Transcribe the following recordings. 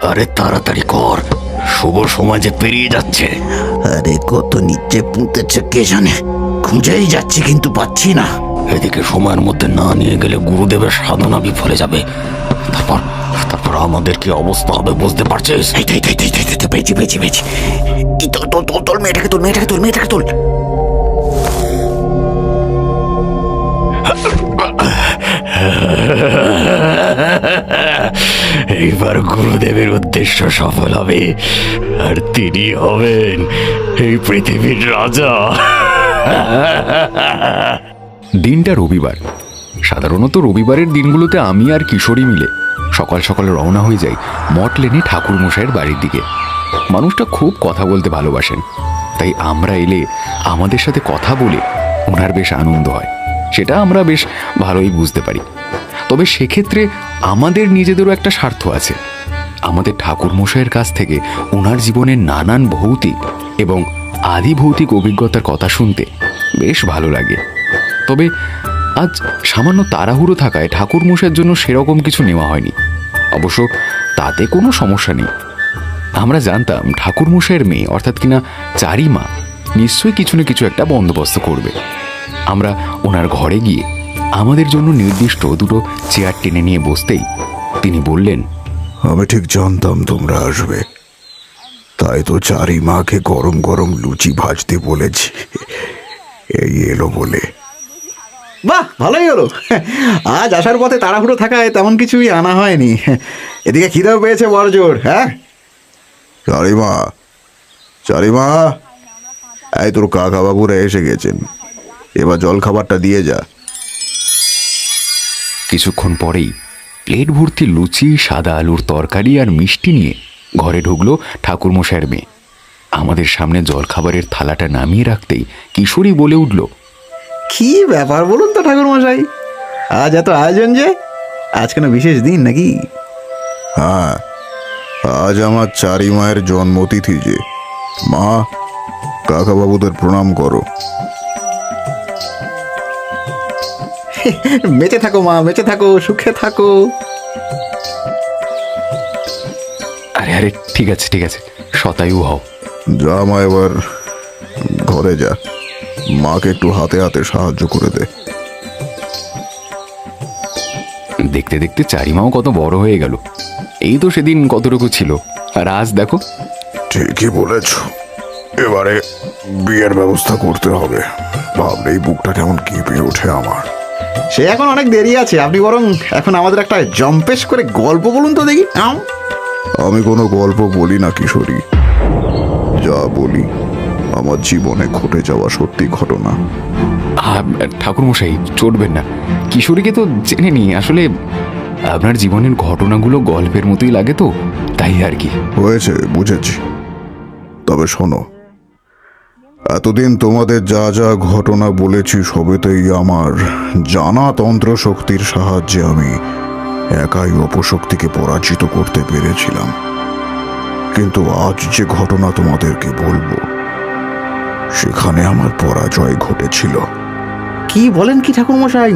আরে তাড়াতাড়ি কর, শুভ সময় যে পেরিয়ে যাচ্ছে। আরে কত নিচে পুঁতেছে কে জানে, খুঁজেই যাচ্ছি কিন্তু পাচ্ছি না। এদিকে সময়ের মধ্যে না নিয়ে গেলে গুরুদেবের সাধনা বিফলে যাবে। তারপর তারপর আমাদের কি অবস্থা হবে বুঝতে পারছিস? পেয়েছি পেয়েছি পেয়েছি। এই তোল তোল তোল তোল, মেয়েটাকে তোল, মেয়েটাকে তোল, মেয়েটাকে তোল। এইবার গুরুদেবের উদ্দেশ্য সফল হবে, আর তিনি হবেন এই পৃথিবীর রাজা। দিনটা রবিবার। সাধারণত রবিবারের দিনগুলোতে আমি আর কিশোরী মিলে সকাল সকাল রওনা হয়ে যাই মঠ লেনে ঠাকুরমশাইয়ের বাড়ির দিকে। মানুষটা খুব কথা বলতে ভালোবাসেন, তাই আমরা এলে আমাদের সাথে কথা বলে ওনার বেশ আনন্দ হয়, সেটা আমরা বেশ ভালোই বুঝতে পারি। তবে সেক্ষেত্রে আমাদের নিজেদেরও একটা স্বার্থ আছে। আমাদের ঠাকুরমশাইয়ের কাছ থেকে ওনার জীবনের নানান ভৌতিক এবং আদি ভৌতিক অভিজ্ঞতার কথা শুনতে বেশ ভালো লাগে। তবে আজ সামান্য তাড়াহুড়ো থাকায় ঠাকুরমশাইয়ের জন্য সেরকম কিছু নেওয়া হয়নি। অবশ্য তাতে কোনো সমস্যা নেই। আমরা জানতাম ঠাকুরমশাইয়ের মেয়ে অর্থাৎ কিনা চারিমা নিশ্চয়ই কিছু না কিছু একটা বন্দোবস্ত করবে। আমরা ওনার ঘরে গিয়ে আমাদের জন্য নির্দিষ্ট দুটো চেয়ার টেনে নিয়ে বসতেই তিনি বললেন, আমি ঠিক জানতাম তোমরা আসবে, তাই তো চারিমাকে গরম গরম লুচি ভাজতে বলেছি। এই এলো বলে। বাহ, ভালোই হলো। আজ আসার পথে তাড়াহুড়ো থাকায় তেমন কিছুই আনা হয়নি। এদিকে খিদেও পেয়েছে বড়জোর। হ্যাঁ চারিমা, চারিমা, এই তোর কাকা বাবুরা এসে গেছেন, এবার জল খাবারটা দিয়ে যা। কিছুক্ষণ পরেই প্লেট ভর্তি লুচি, সাদা আলুর তরকারি আর মিষ্টি নিয়ে ঘরে ঢুকলো ঠাকুরমশাইয়ের মেয়ে। আমাদের সামনে জলখাবারের থালাটা নামিয়ে রাখতেই কিশোরী বলে উঠল, কি ব্যাপার বলুন তো ঠাকুরমশাই, আজ এত আয়োজন যে? আজ কোনো বিশেষ দিন নাকি? হ্যাঁ, আজ আমার চারিমায়ের জন্মতিথি যে। মা, কাকা বাবুদের প্রণাম করো। বেঁচে থাকো মা, বেঁচে থাকো, সুখে থাকো। আরে আরে ঠিক আছে ঠিক আছে, শতায়ু হও। যা মা, এবার ঘরে যা, মাকে একটু হাতে হাতে সাহায্য করে দে। দেখতে দেখতে চারিমাও কত বড় হয়ে গেল। এই তো সেদিন কতটুকু ছিল, আর আজ দেখো। ঠিকই বলেছ, এবারে বিয়ের ব্যবস্থা করতে হবে। ভাবলেই বুকটা কেমন কেঁপে ওঠে আমার। সে এখন অনেক দেরি আছে, আপনি বরং এখন আমাদের একটা জম্পেশ করে গল্প বলুন তো দেখি। আমি কোনো গল্প বলি না কিশোরী, যা বলি আমার জীবনে ঘটে যাওয়া সত্যি ঘটনা। ঠাকুরমশাই চটবেন না, কিশোরীকে তো জেনে নি। আসলে আপনার জীবনের ঘটনাগুলো গল্পের মতোই লাগে তো, তাই আর কি। হয়েছে, বুঝেছি। তবে শোনো, এতদিন তোমাদের যা যা ঘটনা বলেছি সবেতেই আমার জানা তন্ত্র শক্তির সাহায্যে আমি একাই অপশক্তিকে পরাজিত করতে পেরেছিলাম। কিন্তু আজ যে ঘটনা তোমাদেরকে বলবো, সেখানে আমার পরাজয় ঘটেছিল। কি বলেন কি ঠাকুরমশাই?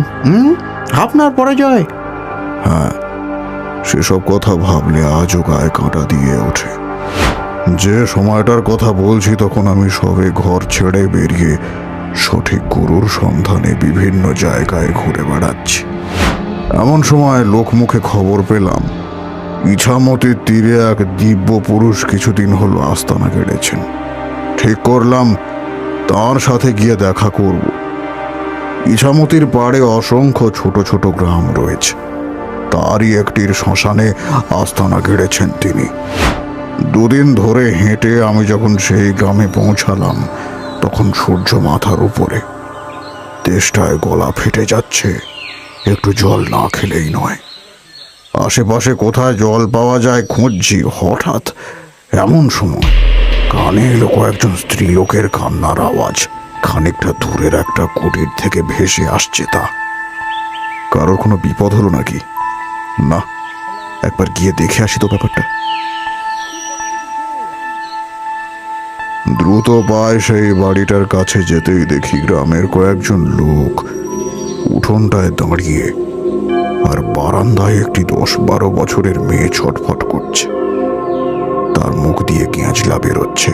আপনার পরাজয়? হ্যাঁ, সেসব কথা ভাবলে আজও গায়ে কাঁটা দিয়ে ওঠে। যে সময়টার কথা বলছি তখন আমি সবে ঘর ছেড়ে বেরিয়ে সঠিক গুরুর সন্ধানে বিভিন্ন জায়গায় ঘুরে বেড়াচ্ছি। এমন সময় লোকমুখে খবর পেলাম ইছামতির তীরে এক দিব্য পুরুষ কিছুদিন হলো আস্তানা গেড়েছেন। ঠিক করলাম তার সাথে গিয়ে দেখা করব। ইছামতির পাড়ে অসংখ্য ছোট ছোট গ্রাম রয়েছে, তারই একটির শ্মশানে আস্তানা গেড়েছেন তিনি। দুদিন ধরে হেঁটে আমি যখন সেই গ্রামে পৌঁছালাম তখন সূর্য মাথার উপরে। তেষ্টায় গলা ফেটে যাচ্ছে, একটু জল না খেলেই নয়। আশেপাশে কোথায় জল পাওয়া যায় খুঁজছি, হঠাৎ এমন সময় কানে এলো কয়েকজন স্ত্রীলোকের কান্নার আওয়াজ। খানিকটা দূরের একটা কুটির থেকে ভেসে আসছে তা। কারোর কোনো বিপদ হলো নাকি? না, একবার গিয়ে দেখে আসি তো ব্যাপারটা। দ্রুত পায়ে সেই বাড়িটার কাছে যেতেই দেখি গ্রামের কয়েকজন লোক উঠোনটায় দাঁড়িয়ে, আর বারান্দায় একটি 10-12 বছরের মেয়ে ছটফট করছে। তার মুখ দিয়ে গেঁজলা বেরোচ্ছে।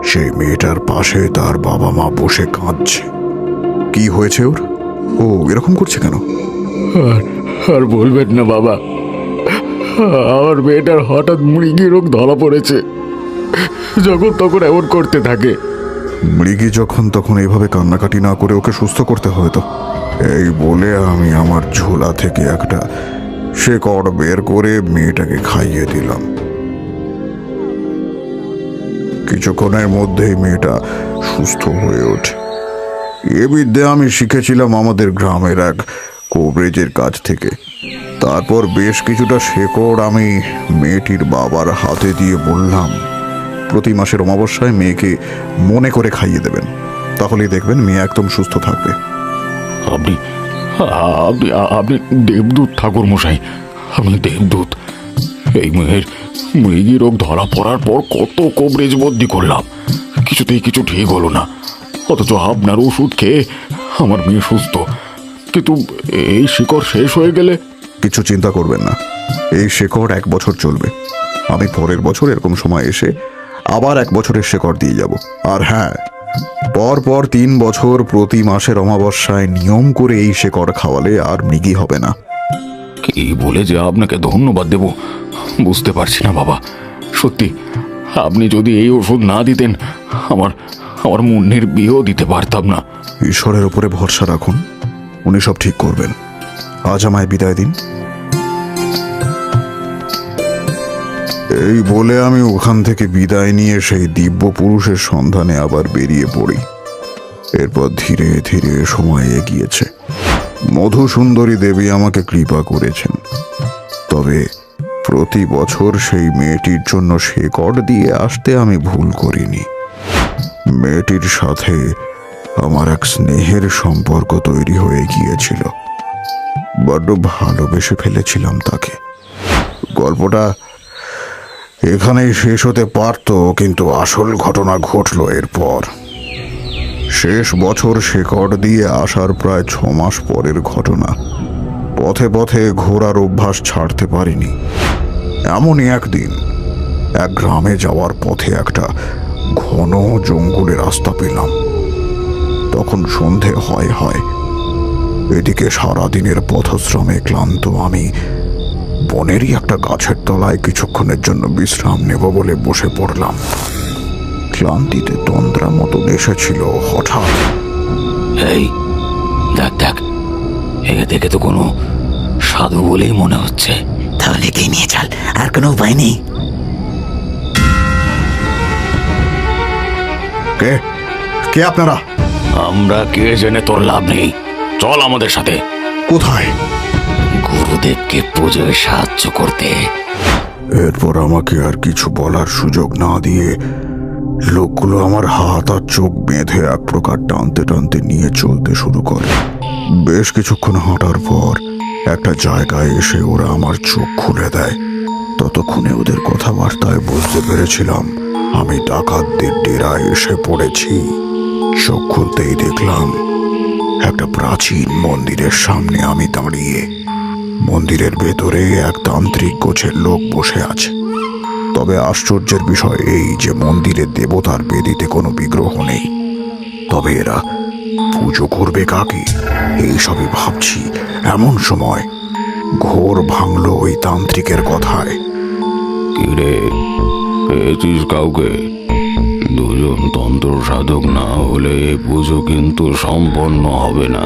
সেই মেয়েটার পাশে তার বাবা মা বসে কাঁদছে। কি হয়েছে ওর? ও এরকম করছে কেন? আর বলবেন না বাবা, আমার মেয়েটার হঠাৎ মৃগী রোগ ধরা পড়েছে। যখন তখন এমন করতে থাকে। মৃগী যখন তখন এইভাবে কান্নাকাটি না করে ওকে সুস্থ করতে হয় তো। এই বলে আমি আমার ঝোলা থেকে একটা শেকড় বের করে মেয়েটাকে খাইয়ে দিলাম। কিছুক্ষণের মধ্যেই মেয়েটা সুস্থ হয়ে ওঠে। এ বিদ্যে আমি শিখেছিলাম আমাদের গ্রামের এক কবরেজের কাছ থেকে। তারপর বেশ কিছুটা শেকড় আমি মেয়েটির বাবার হাতে দিয়ে বললাম, প্রতি মাসের অমাবস্যায় মেয়েকে মনে করে খাইয়ে দেবেন, তাহলেই দেখবেন মেয়ে একদম সুস্থ থাকবে। আপনি আপনি আপনি দেবদূত ঠাকুর মশাই, আপনি দেবদূত। এই মেয়ের মৃগী রোগ ধরা পড়ার পর কত কবরেজ বন্দি করলাম, কিছুতেই কিছু ঠিক হলো না। অথচ আপনার ওষুধ খেয়ে আমার মেয়ে সুস্থ। কিন্তু এই শিকড় শেষ হয়ে গেলে? কিছু চিন্তা করবেন না, এই শেকড় 1 বছর চলবে। আমি পরের বছর এরকম সময় এসে আবার 1 বছরের শেকড় দিয়ে যাব। আর হ্যাঁ, পর 3 বছর প্রতি মাসের অমাবস্যায় নিয়ম করে এই শেকড় খাওয়ালে আর মৃগী হবে না। কি বলে যে আপনাকে ধন্যবাদ দেব বুঝতে পারছি না বাবা। সত্যি, আপনি যদি এই ওষুধ না দিতেন আমার আমার মুন্নির বিয়েও দিতে পারতাম না। ঈশ্বরের উপরে ভরসা রাখুন, উনি সব ঠিক করবেন। আজ আমায় বিদায় দিন। এই বলে আমি ওখান থেকে বিদায় নিয়ে সেই দিব্য পুরুষের সন্ধানে আবার বেরিয়ে পড়ি। এরপর ধীরে ধীরে সময় এগিয়েছে। মধুসুন্দরী দেবী আমাকে কৃপা করেছেন। তবে প্রতি বছর সেই মেয়েটির জন্য শেকড় দিয়ে আসতে আমি ভুল করিনি। মেয়েটির সাথে আমার এক স্নেহের সম্পর্ক তৈরি হয়ে গিয়েছিল। বড্ড ভালোবেসে ফেলেছিলাম তাকে। গল্পটা এখানেই শেষ হতে পারত, কিন্তু আসল ঘটনা ঘটল এরপর। শেষ বছর শেকড় দিয়ে আসার প্রায় 6 মাস পরের ঘটনা। পথে পথে ঘোরার অভ্যাস ছাড়তে পারিনি। এমনই একদিন এক গ্রামে যাওয়ার পথে একটা ঘন জঙ্গলে রাস্তা পেলাম। তখন সন্ধে হয়। এদিকে সারাদিনের পথশ্রমে ক্লান্ত আমি বনেরই একটা গাছের তলায় কিছুক্ষণের জন্য বিশ্রাম নেব বলে বসে পড়লাম। ক্লান্তিতে তন্দ্রা মতো এসেছিল। হঠাৎ এই দেখ দেখ, একে দেখে তো কোনো সাধু বলেই মনে হচ্ছে। তাহলে কে নিয়ে চল, আর কোনো উপায় নেই। কে কে আপনারা? আমরা কে জেনে তোর লাভ নেই, চল আমাদের সাথে। কোথায়? গুরুদেবকে পুজোয় সাহায্য করতে। এরপর আমাকে আর কিছু বলার সুযোগ না দিয়ে লোকগুলো আমার হাত আর চোখ বেঁধে এক প্রকার টানতে টানতে নিয়ে চলতে শুরু করে। বেশ কিছুক্ষণ হাঁটার পর একটা জায়গায় এসে ওরা আমার চোখ খুলে দেয়। ততক্ষণে ওদের কথাবার্তায় বুঝতে পেরেছিলাম আমি ডাকাতদের ডেরায় এসে পড়েছি। চোখ খুলতেই দেখলাম একটা প্রাচীন মন্দিরের সামনে আমি দাঁড়িয়ে। মন্দিরের ভেতরে এক তান্ত্রিক গোছের লোক বসে আছে। তবে আশ্চর্যের বিষয় এই যে মন্দিরের দেবতার বেদিতে কোনো বিগ্রহ নেই। তবে এরা পুজো করবে কাকে, এইসবই ভাবছি। এমন সময় ঘোর ভাঙল ওই তান্ত্রিকের কথায়। কিরে, পেয়েছিস কাউকে? দুজন তন্ত্র সাধক না হলে এ পুজো কিন্তু সম্পন্ন হবে না।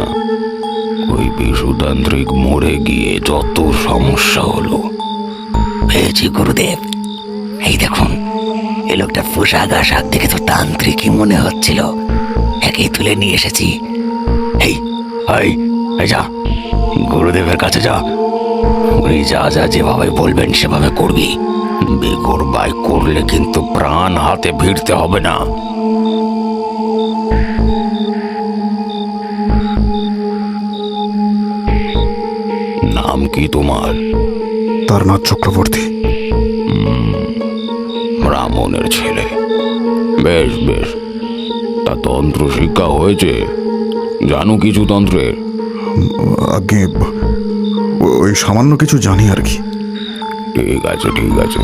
ওই বিশুতান্ত্রিক মরে গিয়ে যত সমস্যা হলো। পেয়েছি গুরুদেব। এই দেখুন, এই লোকটা পোশাক আশাক দেখে তো তান্ত্রিকই মনে হচ্ছিল। একেই তুলে নিয়ে এসেছি। এই এই এই যা, গুরুদেবের কাছে যা। উনি যা যা যেভাবে বলবেন সেভাবে করবি। বেগর বাই করলে কিন্তু প্রাণ হাতে ভিড়তে হবে না। নাম কি তোমার? তারনাথ চক্রবর্তী। ব্রাহ্মণের ছেলে। বেশ বেশ, তা তন্ত্র শিক্ষা হয়েছে? জানো কিছু তন্ত্রের? আগে ওই সামান্য কিছু জানি আর কি। ঠিক আছে ঠিক আছে,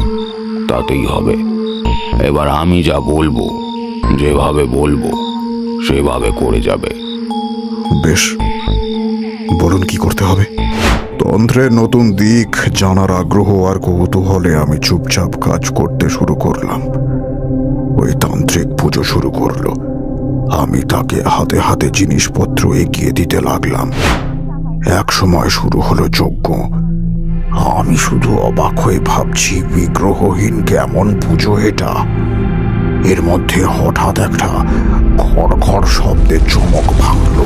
তাতেই হবে। এবার আমি যা বলবো, যেভাবে বলবো সেভাবে করে যাবে। বেশ, বলুন কি করতে হবে। তন্ত্রের নতুন দিক জানার আগ্রহ আর কৌতূহলে আমি চুপচাপ কাজ করতে শুরু করলাম। ওই তান্ত্রিক পুজো শুরু করলো। আমি তাকে হাতে হাতে জিনিসপত্র এগিয়ে দিতে লাগলাম। এক সময় শুরু হলো যজ্ঞ। আমি শুধু অবাক হয়ে ভাবছি, বিগ্রহহীন কেমন পুজো এটা। এর মধ্যে হঠাৎ একটা খড় খড় শব্দের চমক ভাঙল।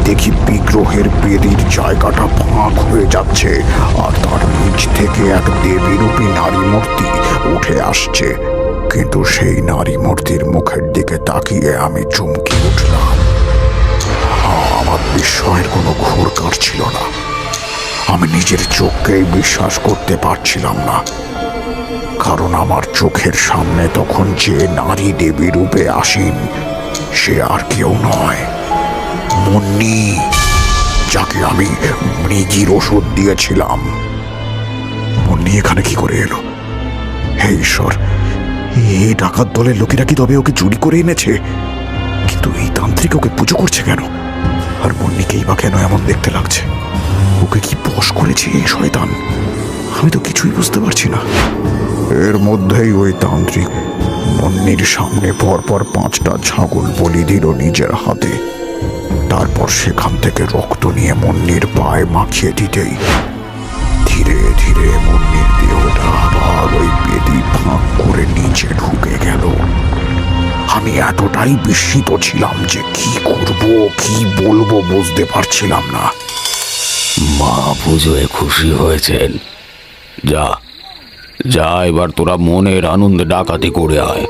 দেখি বিগ্রহের বেদির জায়গাটা ফাঁক হয়ে যাচ্ছে, আর তার নিচ থেকে এক দেবীরূপী নারী মূর্তি উঠে আসছে। কিন্তু সেই নারী মূর্তির মুখের দিকে তাকিয়ে আমি চমকে উঠলাম। আমার বিস্ময়ের কোনো ঘোর কাটছিল না। আমি নিজের চোখকেই বিশ্বাস করতে পারছিলাম না, কারণ আমার চোখের সামনে তখন যে নারী দেবী রূপে আসেন, সে আর কেউ নয়, মুন্নি, যাকে আমি মৃগীর ওষুধ দিয়েছিলাম। মুন্নি এখানে কি করে এলো? হে ঈশ্বর, এই ডাকাত দলের লোকেরা কি তবে ওকে চুরি করে এনেছে? কিন্তু এই তান্ত্রিক ওকে পুজো করছে কেন? আর মুন্নিকেই বা কেন এমন দেখতে লাগছে? ওকে কি বশ করেছে এই শয়তান? আমি তো কিছুই বুঝতে পারছি না। এর মধ্যেই ওই তান্ত্রিক মুন্নির সামনে পরপর 5টা ছাগল বলি দিল নিজের হাতে। তারপর সেখান থেকে রক্ত নিয়ে মুন্নির পায়ে মাখিয়ে দিতেই ধীরে ধীরে মুন্নির দেহটা আবার ওই বেদি ফাঁক করে নিচে ঢুকে গেল। আমি এতটাই বিস্মিত ছিলাম যে কি করব, কি বলবো বুঝতে পারছিলাম না। মা পুজোয় খুশি হয়েছেন। যা যা, এবার তোরা মনের আনন্দে ডাকাতি করে আয়,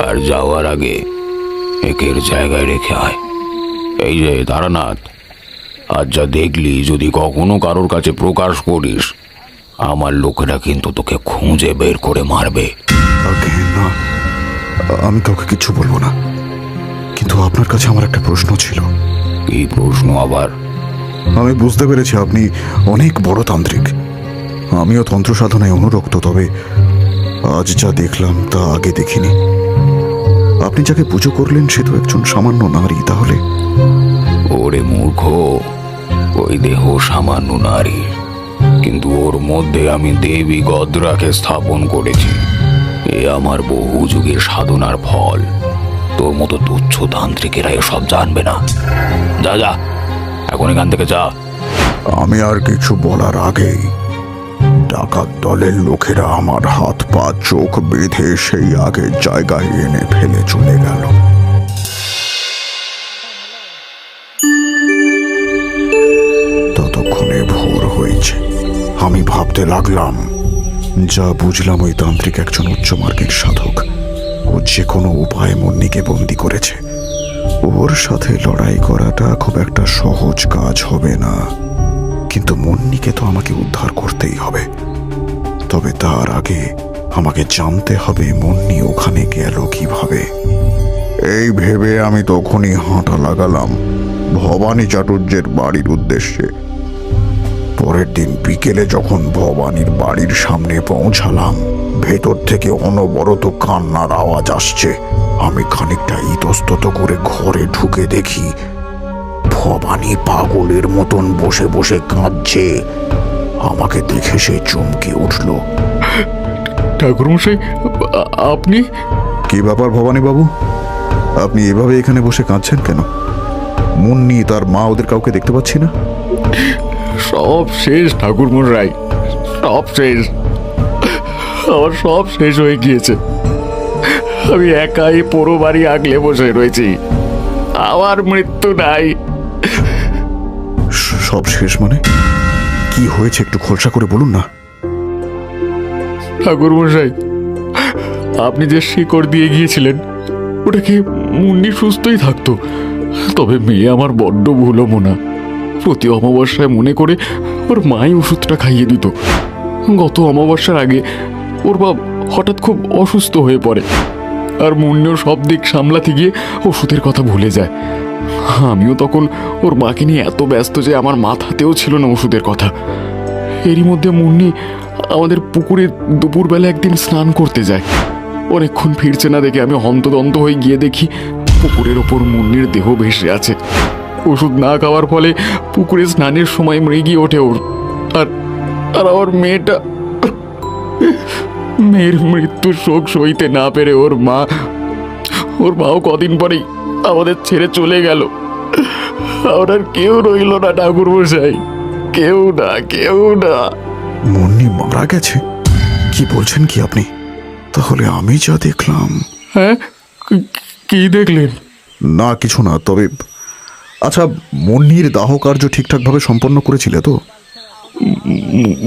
আর যাওয়ার আগে একের জায়গায় রেখে আয়। এই যে তারানাথ, আজ যা দেখলি যদি কখনো কারোর কাছে প্রকাশ করিস, আমার লোকেরা কিন্তু তোকে খুঁজে বের করে মারবে। আগে না, আমি কাউকে কিছু বলবো না। কিন্তু আপনার কাছে আমার একটা প্রশ্ন ছিল। কি প্রশ্ন আবার? আমি বুঝতে পেরেছি আপনি অনেক বড় তান্ত্রিক। আমিও তন্ত্র সাধনায় অনুরক্ত, তবে আজ যা দেখলাম তা আগে দেখিনি। আপনি যাকে পুজো করলেন সে তো একজন সামান্য নারী, তাহলে? ওরে মূর্খ, ওই দেহ সামান্য নারী, কিন্তু ওর মধ্যে আমি দেবী গদ্রাকে স্থাপন করেছি। এ আমার বহু যুগের সাধনার ফল। তোর মতো তুচ্ছ তান্ত্রিকেরা এসব জানবে না। যা যা, এখন এখান থেকে যা। আমি আর কিছু বলার আগেই ডাকাত দলের লোকেরা আমার হাত পা চোখ বেঁধে সেই আগের জায়গায় এনে ফেলে চলে গেল। ততক্ষণে ভোর হয়েছে। আমি ভাবতে লাগলাম, যা বুঝলাম ওই তান্ত্রিক একজন উচ্চমার্গের সাধক। ও যে কোনো উপায়ে মুন্নিকে বন্দি করেছে। ওর সাথে লড়াই করাটা খুব একটা সহজ কাজ হবে না, কিন্তু মুন্নিকে তো আমাকে উদ্ধার করতেই হবে। তবে তার আগে আমাকে জানতে হবে মুন্নি ওখানে গেল কিভাবে। এই ভেবে আমি তখনই হাঁটা লাগালাম ভবানী চাটুর্যের বাড়ির উদ্দেশ্যে। পরের দিন বিকেলে যখন ভবানীর বাড়ির সামনে পৌঁছালাম, ভেতর থেকে অনবরত কান্নার আওয়াজ আসছে। আমি খানিকটা ইতস্তত করে ঘরে ঢুকে দেখি ভবানী পাগলের মতন বসে বসে কাঁদছে। আমাকে দেখে সে চমকে উঠল। ঠাকুরমশাই, আপনি? কি ব্যাপার ভবানী বাবু, আপনি এভাবে এখানে বসে কাঁদছেন কেন? মুন্নি, তার মা, ওদের কাউকে দেখতে পাচ্ছি না। সব শেষ ঠাকুরমশাই, সব শেষ। আমার সব শেষ হয়ে গিয়েছে। আমি একাই পুরো বাড়ি আগলে বসে রয়েছি। আমার মৃত্যু নাই। সব শেষ মানে? কি হয়েছে একটু খোলসা করে বলুন না। ঠাকুরমশাই, আপনি যে শিকড় দিয়ে গিয়েছিলেন, ওটা কি মুন্নি সুস্থই থাকতো। তবে মেয়ে আমার বড্ড ভুলো মোনা। প্রতি অমাবস্যায় মনে করে ওর মাই ওষুধটা খাইয়ে দিত। গত অমাবস্যার আগে ওর বাপ হঠাৎ খুব অসুস্থ হয়ে পড়ে, আর মুন্নিও সব দিক সামলাতে গিয়ে ওষুধের কথা ভুলে যায়। আমিও তখন ওর মাকে নিয়ে এত ব্যস্ত যে আমার মাথাতেও ছিল না ওষুধের কথা। এরই মধ্যে মুন্নি আমাদের পুকুরে দুপুরবেলা একদিন স্নান করতে যায়। অনেকক্ষণ ফিরছে না দেখে আমি হন্তদন্ত হয়ে গিয়ে দেখি পুকুরের ওপর মুন্নির দেহ ভেসে আছে। ওষুধ না খাওয়ার ফলে পুকুরে স্নানের সময় মৃগী ওঠে ওর। আর আর আমার মেয়ের মৃত্যুর শোক সইতে না পেরে ওর মাও কদিন পরেই আমাদের ছেড়ে চলে গেল। আমার আর কেউ রইল না ঠাকুর মশাই, কেউ না। মুন্নি মারা গেছে? কি বলছেন কি আপনি? তাহলে আমি যা দেখলাম। হ্যাঁ, কি দেখলেন? না কিছু না, তবে আচ্ছা, মুন্নির দাহ কার্য ঠিকঠাকভাবে সম্পন্ন করেছিলে তো?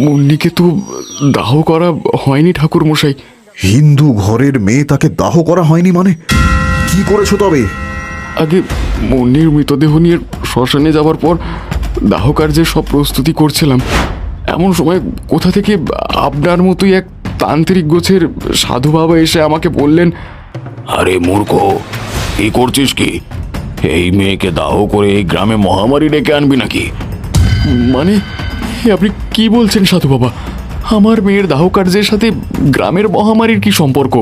মুন্নিকে তো দাহ করা হয়নি ঠাকুর মশাই। হিন্দু ঘরের মেয়ে, তাকে দাহ করা হয়নি মানে? কি করেছো তবে? আগে মুন্নির মৃতদেহ নিয়ে শ্মশানে যাওয়ার পর দাহ কার্যের সব প্রস্তুতি করছিলাম। এমন সময় কোথা থেকে আপনার মতোই এক তান্ত্রিক গোছের সাধু বাবা এসে আমাকে বললেন, আরে মূর্খ, কি করছিস কি? এই মেয়েকে দাহ করে এই গ্রামে মহামারী ডেকে আনবি নাকি? মানে আপনি কি বলছেন সাধু বাবা? আমার মেয়ের দাহ কার্যের সাথে গ্রামের মহামারীর কি সম্পর্ক?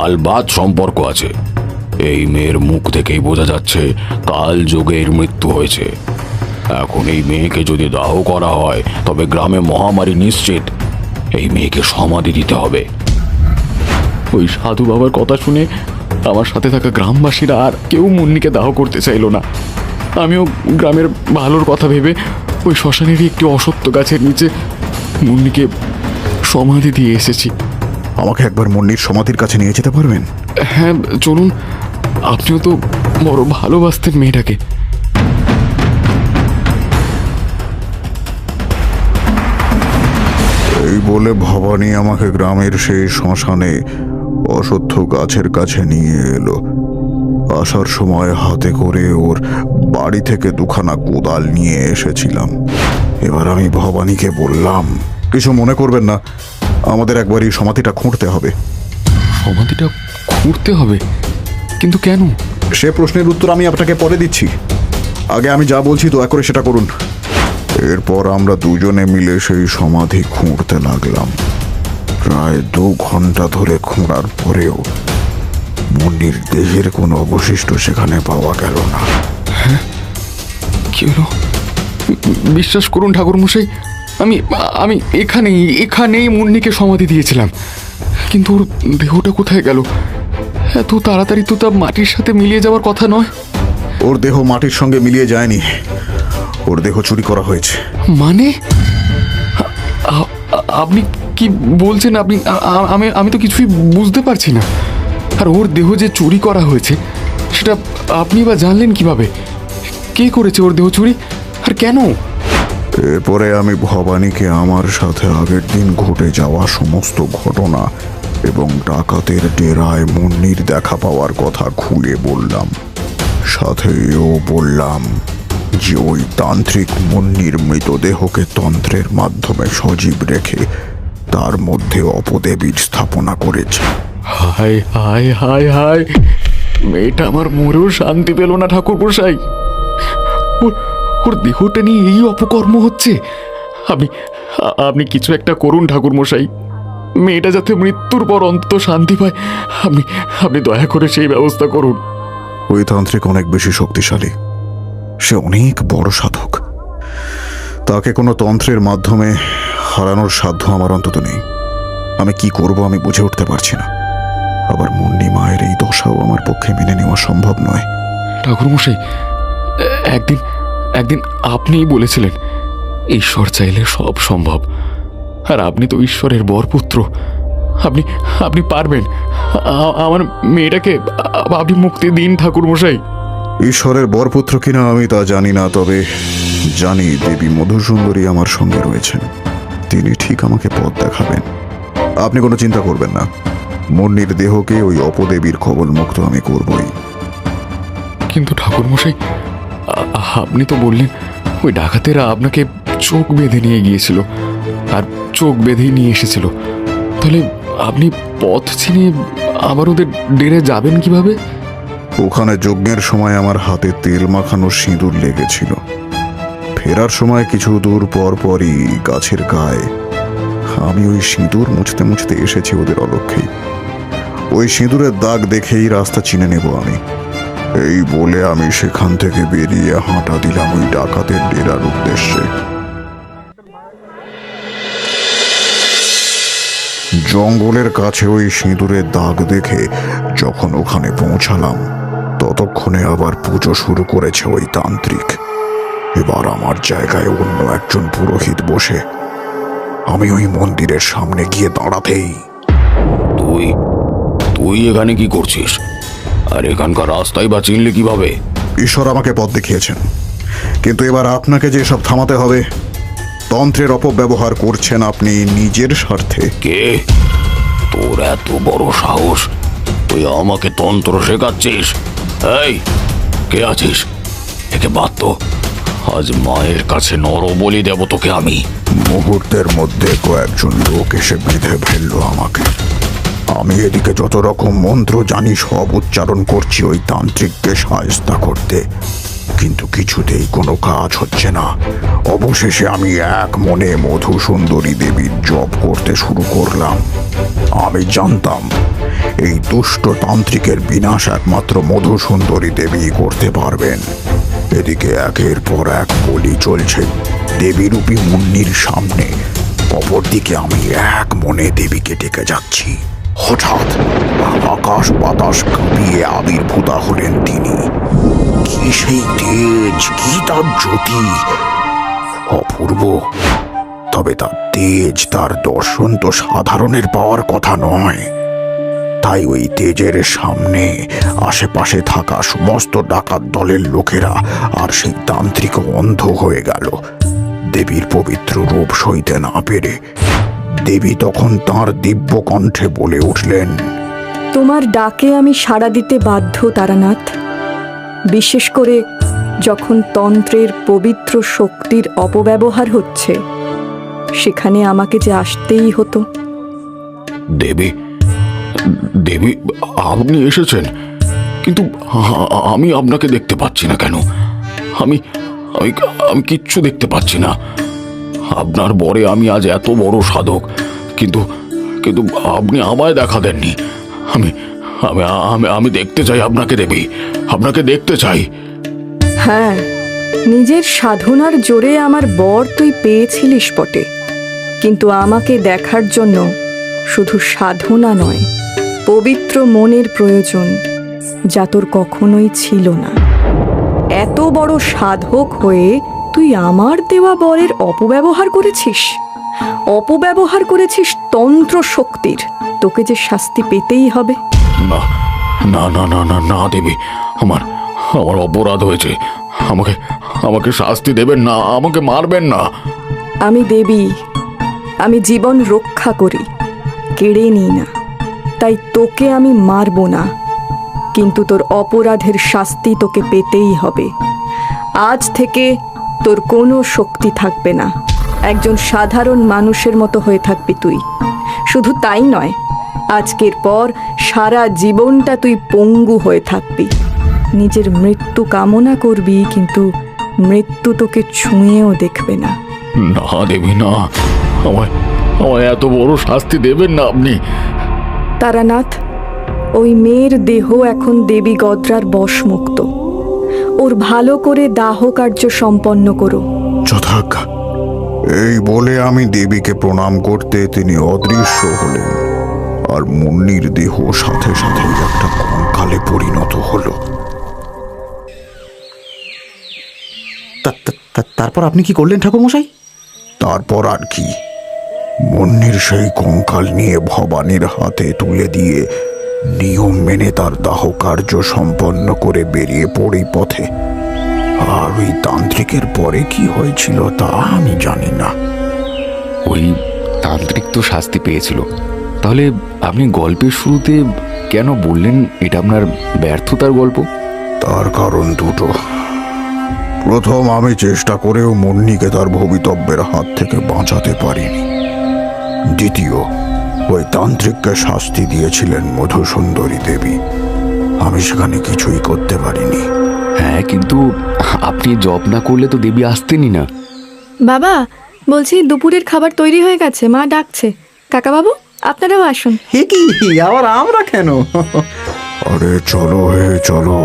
আলবাত সম্পর্ক আছে। এই মেয়ের মুখ থেকেই বোঝা যাচ্ছে কাল যুগের মৃত্যু হয়েছে। এখন এই মেয়েকে যদি দাহ করা হয় তবে গ্রামে মহামারী নিশ্চিত। এই মেয়েকে সমাধি দিতে হবে। ওই সাধু বাবার কথা শুনে আমার সাথে থাকা গ্রামবাসীরা আর কেউ মুন্নিকে দাহ করতে চাইল না। আমিও গ্রামের ভালোর কথা ভেবে ওই শ্মশানেরই একটি অসত্য গাছের নিচে মুন্নিকে সমাধি দিয়ে এসেছি। আমাকে একবার মুন্নির সমাধির কাছে নিয়ে যেতে পারবেন? হ্যাঁ চলুন, আপনিও তো বড় ভালোবাসতেন মেয়েটাকে। এই বলে ভবানী আমাকে গ্রামের সেই শ্মশানে অশ্বত্থ গাছের কাছে নিয়ে এলো। আসার সময় হাতে করে ওর বাড়ি থেকে দুখানা কোদাল নিয়ে এসেছিলাম। এবার আমি ভবানীকে বললাম, কিছু মনে করবেন না, আমাদের একবার এই সমাধিটা খুঁড়তে হবে। সমাধিটা খুঁড়তে হবে? কিন্তু কেন? সে প্রশ্নের উত্তর আমি আপনাকে পরে দিচ্ছি। আগে আমি যা বলছি দয়া করে সেটা করুন। এরপর আমরা দুজনে মিলে সেই সমাধি খুঁড়তে লাগলাম। প্রায় 2 ঘন্টা ধরে খোঁড়ার পরেও মুন্নির দেহের কোনো অবশিষ্ট সেখানে পাওয়া গেল না। কি হলো? বিশ্বাস করুন ঠাকুর মশাই, আমি এখানেই মুন্নিকে সমাধি দিয়েছিলাম। কিন্তু ওর দেহটা কোথায় গেল? এত তাড়াতাড়ি তো তা মাটির সাথে মিলিয়ে যাওয়ার কথা নয়। ওর দেহ মাটির সঙ্গে মিলিয়ে যায়নি, ওর দেহ চুরি করা হয়েছে। মানে আপনি কি বলছেন? আমি তো কিছুই বুঝতে পারছি না। আর ওর দেহ যে চুরি করা হয়েছে সেটা আপনি বা জানলেন কিভাবে? কে করেছে ওর দেহ চুরি, আর কেন? এরপরে আমি ভবানীকে আমার সাথে আগের দিন ঘটে যাওয়া সমস্ত ঘটনা এবং ডাকাতের ডেরায় মুন্নির দেখা পাওয়ার কথা খুলে বললাম। সাথে এও বললাম যে ওই তান্ত্রিক মুন্নির মৃতদেহকে তন্ত্রের মাধ্যমে সজীব রেখে তার মধ্যে অপদেবীর স্থাপনা করেছে। হায় হায় হায় হায়, মেয়েটা আমার মরেও শান্তি পেল না ঠাকুর মশাই। ওর দেহটা নিয়ে এই অপকর্ম হচ্ছে। আপনি কিছু একটা করুন ঠাকুর মশাই, মেয়েটা যাতে মৃত্যুর পর অন্তত শান্তি পায়। আপনি দয়া করে সেই ব্যবস্থা করুন। ওই তান্ত্রিক অনেক বেশি শক্তিশালী, সে অনেক বড় সাধক। তাকে কোনো তন্ত্রের মাধ্যমে হারানোর সাধ্য আমার অন্তত নেই। আমি কি করব আমি বুঝে উঠতে পারছি না। আবার মুন্নি মায়ের এই দশাও আমার পক্ষে মেনে নেওয়া সম্ভব নয়। ঠাকুর মশাই, একদিন আপনিই বলেছিলেন ঈশ্বর চাইলে সব সম্ভব। আর আপনি তো ঈশ্বরের বরপুত্র। আপনি পারবেন। আমার মেয়েটাকে আপনি মুক্তি দিন ঠাকুর মশাই। ঈশ্বরের বরপুত্র কিনা আমি তা জানি না, তবে জানি দেবী মধুসুন্দরী আমার সঙ্গে রয়েছেন। তিনি ঠিক আমাকে পথ দেখাবেন। আপনি কোনো চিন্তা করবেন না, মুন্নির দেহকে ওই অপদেবীর কবল মুক্ত আমি করবই। কিন্তু ঠাকুর মশাই, আপনি তো বললেন ওই ডাকাতেরা আপনাকে চোখ বেঁধে নিয়ে গিয়েছিল আর চোখ বেঁধেই নিয়ে এসেছিল। তাহলে আপনি পথ চিনে আবার ওদের ডেরে যাবেন কিভাবে? ওখানে যজ্ঞের সময় আমার হাতে তেল মাখানো সিঁদুর লেগেছিল। ফেরার সময় কিছু দূর পর পরই গাছের গায়ে আমি ওই সিঁদুর মুছতে মুছতে এসেছি ওদের অলক্ষ্যেই। ওই সিঁদুরের দাগ দেখেই রাস্তা চিনে নেব আমি। এই বলে আমি সেখান থেকে বেরিয়ে হাঁটা দিলাম ওই ডাকাতের ডেরার উদ্দেশ্যে। জঙ্গলের কাছে ওই সিঁদুরের দাগ দেখে যখন ওখানে পৌঁছালাম, ততক্ষণে আবার পুজো শুরু করেছে ওই তান্ত্রিক। এবার আমার জায়গায় অন্য একজন পুরোহিত বসে। আমি ওই মন্দিরের সামনে গিয়ে দাঁড়াতেই, তুই তুই এখানে কি করছিস? আর এখানকার রাস্তাই বা চিনলি কিভাবে? ঈশ্বর আমাকে পথ দেখিয়েছেন, কিন্তু এবার আপনাকে যে সব থামাতে হবে। তন্ত্রের অপব্যবহার করছেন আপনি নিজের স্বার্থে। কে? তোর এত বড় সাহস, তুই আমাকে তন্ত্র শেখাচ্ছিস? এই, কে আছিস? একে বাদ তো। আজ মায়ের কাছে নরবলি দেব তোকে আমি। মুহূর্তের মধ্যে কয়েকজন লোক এসে বেঁধে ফেললো আমাকে। আমি এদিকে যত রকম মন্ত্র জানি সব উচ্চারণ করছি ওই তান্ত্রিককে সাহায্য করতে, কিন্তু কিছুতেই কোনো কাজ হচ্ছে না। অবশেষে আমি এক মনে মধুসুন্দরী দেবীর জপ করতে শুরু করলাম। আমি জানতাম এই দুষ্ট তান্ত্রিকের বিনাশ একমাত্র মধুসুন্দরী দেবী করতে পারবেন। এদিকে একের পর এক বলি চলছে দেবীরূপী মুন্নির সামনে, অপরদিকে আমি এক মনে দেবীকে ডেকে যাচ্ছি। হঠাৎ আকাশ বাতাস কাঁপিয়ে আবির্ভূতা হলেন তিনি। কি সেই তেজ, কি তার জ্যোতি! অপূর্ব। তবে তার তেজ, তার দর্শন তো সাধারণের পাওয়ার কথা নয়। তাই ওই তেজের সামনে আশেপাশে থাকা সমস্ত ডাকাত দলের লোকেরা আর সেই তান্ত্রিক অন্ধ হয়ে গেল। দেবীর পবিত্র রূপ সইতে না পেরে দেবী তখন তাঁর দিব্য কণ্ঠে বলে উঠলেন, তোমার ডাকে আমি সাড়া দিতে বাধ্য তারানাথ। বিশেষ করে যখন তন্ত্রের পবিত্র শক্তির অপব্যবহার হচ্ছে, সেখানে আমাকে যে আসতেই হতো। দেবী, দেবী, আপনি এসেছেন, কিন্তু আমি আপনাকে দেখতে পাচ্ছি না কেন? আমি আমি আমি কিচ্ছু দেখতে পাচ্ছি না। আপনার বরে আমি আজ এত বড় সাধক, কিন্তু কিন্তু আপনি আমায় দেখা দেননি। আমি আমি আমি আমি দেখতে চাই আপনাকে দেবী, আপনাকে দেখতে চাই। হ্যাঁ, নিজের সাধনার জোরে আমার বর তুই পেয়েছিলিস বটে, কিন্তু আমাকে দেখার জন্য শুধু সাধনা নয়, পবিত্র মনের প্রয়োজন, যা তোর কখনোই ছিল না। এত বড় সাধক হয়ে তুই আমার দেওয়া বরের অপব্যবহার করেছিস, অপব্যবহার করেছিস তন্ত্র শক্তির। তোকে যে শাস্তি পেতেই হবে। না না না না না না দেবী, আমার আমার অপরাধ হয়েছে। আমাকে আমাকে শাস্তি দেবেন না, আমাকে মারবেন না। আমি দেবী, আমি জীবন রক্ষা করি, কেড়ে নিই না। তাই তোকে আমি মারব না, কিন্তু তোর অপরাধের শাস্তি তোকে পেতেই হবে। আজ থেকে তোর কোনো শক্তি থাকবে না, একজন সাধারণ মানুষের মতো হয়ে থাকবি তুই। শুধু তাই নয়, আজকের পর সারা জীবনটা তুই পঙ্গু হয়ে থাকবি। নিজের মৃত্যু কামনা করবি, কিন্তু মৃত্যু তোকে ছুঁয়েও দেখবে না। না দেবী না, আমায় আমায় এত বড় শাস্তি দেবেন না আপনি। তারানাথ, ওই মেয়ের দেহ এখন দেবী গদ্রার বশমুক্ত। ওর ভালো করে দাহ কার্য সম্পন্ন করো। যথাজ্ঞা। এই বলে আমি দেবীকে প্রণাম করতে তিনি অদৃশ্য হলেন, আর মুন্নির দেহ সাথে সাথেই একটা কঙ্কালে পরিণত হলো। তারপর আপনি কি করলেন ঠাকুরমশাই? তারপর আর কি, মুন্নির সেই কঙ্কাল নিয়ে ভবানীর হাতে তুলে দিয়ে নিয়ম মেনে তার দাহ কার্য সম্পন্ন করে বেরিয়ে পড়ি পথে। আর ওই তান্ত্রিকের পরে কি হয়েছিল তা আমি জানি না। ওই তান্ত্রিক তো শাস্তি পেয়েছিল, তাহলে আপনি গল্পের শুরুতে কেন বললেন এটা আপনার ব্যর্থতার গল্প? তার কারণ দুটো। প্রথম, আমি চেষ্টা করেও মুন্নিকে তার ভবিতব্যের হাত থেকে বাঁচাতে পারিনি। দ্বিতীয়, ওই তান্ত্রিককে শাস্তি দিয়েছিলেন মধুসুন্দরী দেবী। আমি সেখানে কিছুই করতে পারিনি। হ্যাঁ, কিন্তু আপনি জব না করলে তো দেবী আসতেনই না। বাবা, বলছি দুপুরের খাবার তৈরি হয়ে গেছে, মা ডাকছে। কাকাবাবু, আপনারাও আসুন। হে কি, আবার আমরা কেন? আরে চলো হে চলো,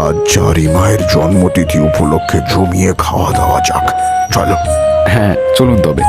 আজ জারি মায়ের জন্মতিথি উপলক্ষে জমিয়ে খাওয়া দাওয়া যাক। চলো। হ্যাঁ, চলুন তবে।